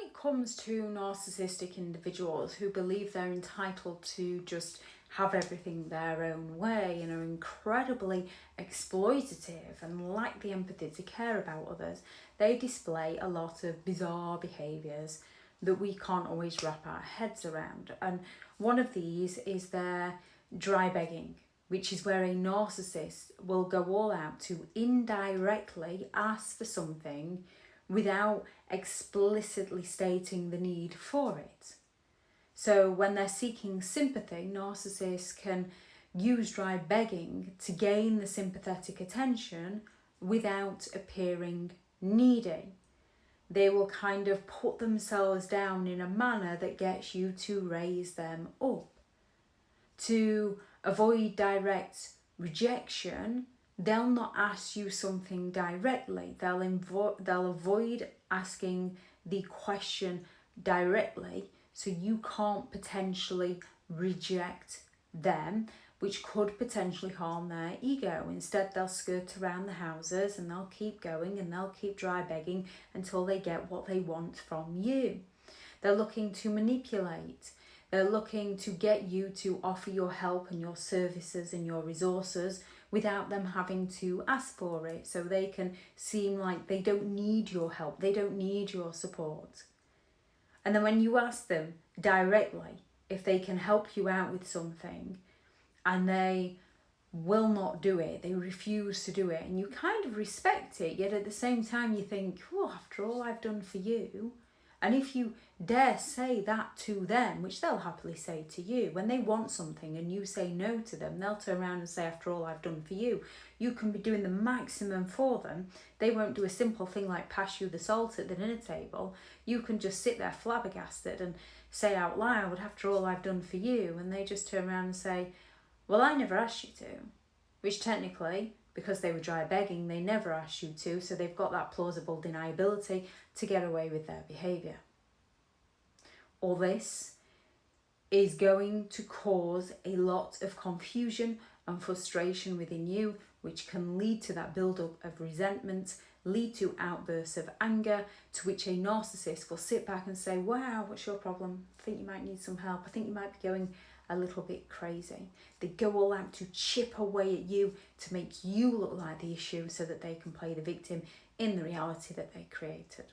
it comes to narcissistic individuals who believe they're entitled to just have everything their own way and are incredibly exploitative and lack the empathy to care about others, they display a lot of bizarre behaviours that we can't always wrap our heads around. And one of these is their dry begging, which is where a narcissist will go all out to indirectly ask for something without explicitly stating the need for it. So when they're seeking sympathy, narcissists can use dry begging to gain the sympathetic attention without appearing needy. They will kind of put themselves down in a manner that gets you to raise them up. To avoid direct rejection, they'll not ask you something directly. They'll avoid asking the question directly, so you can't potentially reject them, which could potentially harm their ego. Instead, they'll skirt around the houses and they'll keep going and they'll keep dry begging until they get what they want from you. They're looking to manipulate. They're looking to get you to offer your help and your services and your resources without them having to ask for it, so they can seem like they don't need your help, they don't need your support. And then when you ask them directly if they can help you out with something and they will not do it, they refuse to do it, and you kind of respect it, yet at the same time you think, oh, after all I've done for you. And if you dare say that to them, which they'll happily say to you, when they want something and you say no to them, they'll turn around and say, after all I've done for you. You can be doing the maximum for them. They won't do a simple thing like pass you the salt at the dinner table. You can just sit there flabbergasted and say out loud, after all I've done for you. And they just turn around and say, well, I never asked you to. Which technically, because they were dry begging, they never asked you to, so they've got that plausible deniability to get away with their behaviour. All this is going to cause a lot of confusion and frustration within you, which can lead to that build-up of resentment, lead to outbursts of anger, to which a narcissist will sit back and say, wow, what's your problem? I think you might need some help. I think you might be going a little bit crazy. They go all out to chip away at you to make you look like the issue so that they can play the victim in the reality that they created.